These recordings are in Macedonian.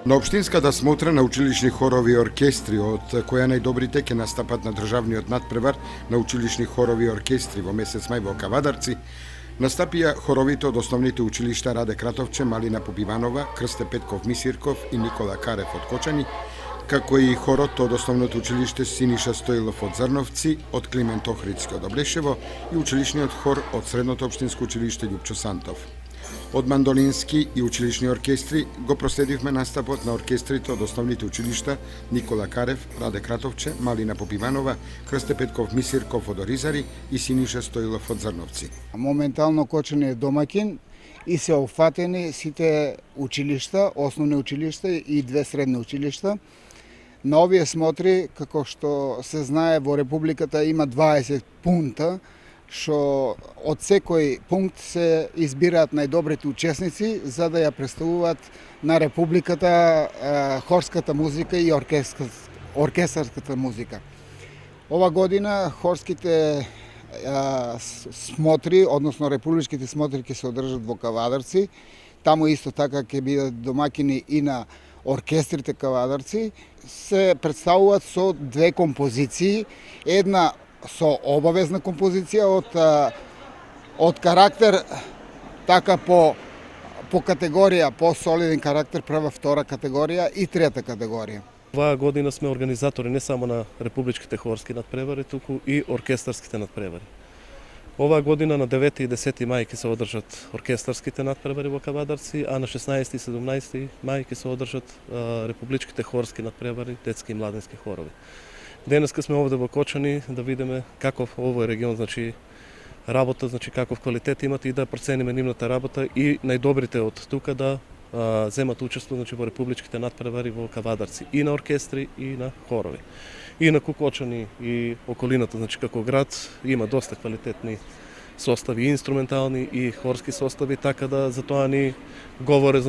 На општинската смотра на училишни хорови и оркестри, од која најдобрите ќе настапат на државниот надпревар на училишни хорови и оркестри во месец мај во Кавадарци, настапија хоровите од основните училишта Раде Кратовче, Малина Попиванова, Крсте Петков Мисирков и Никола Карев од Кочани, како и хорот од основното училиште Синиша Стоилов од Зрновци, од Климент Охридски од Облешево и училишниот хор од Средното општинско училиште Љупчо Сантов. Од мандолински и училишни оркестри го проследивме настапот на оркестрите од основните училишта Никола Карев, Раде Кратовче, Малина Попиванова, Крсте Петков Мисирков од Оризари и Синиша Стоилов од Зрновци. Моментално Кочани е домакин и се офатени сите училишта, основни училишта и две средни училишта. На овие смотри, како што се знае, во Републиката има 20 пункта, што од секој пункт се избираат најдобрите учесници за да ја представуваат на Републиката хорската музика и оркестарската музика. Ова година хорските смотри, односно републичките смотри ќе се одржат во Кавадарци. Таму исто така ќе бидат домакини и на оркестрите Кавадарци. Се представуваат со две композиции, една со обавезна композиција од карактер така по категорија, по солиден карактер, прва, втора категорија и трета категорија. Оваа година сме организатори не само на републичките хорски надпревари, туку и оркестарските надпревари. Оваа година на 9 и 10 мај ќе се одржат оркестарските надпревари во Кавадарци, а на 16 и 17 мај ќе се одржат републичките хорски надпревари, детски и младински хорови. Денеска сме овде во Кочани да видиме каков овој регион, работа, каков квалитет имат и да процениме нивната работа и најдобрите од тука да земат учество во републичките надпревари во Кавадарци и на оркестри и на хорови. И на Кочани и околината, како град има доста квалитетни состави, инструментални и хорски состави, така да за тоа ни говори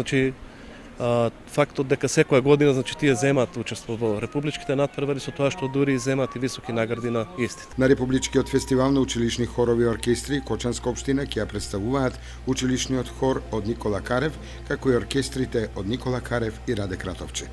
фактот дека секоја година тие земат учество во републичките надпревари, со тоа што дури земат и високи награди на истите. На републичкиот фестивал на училишни хорови и оркестри Кочанска општина ќе ја представуваат училишниот хор од Никола Карев, како и оркестрите од Никола Карев и Раде Кратовче.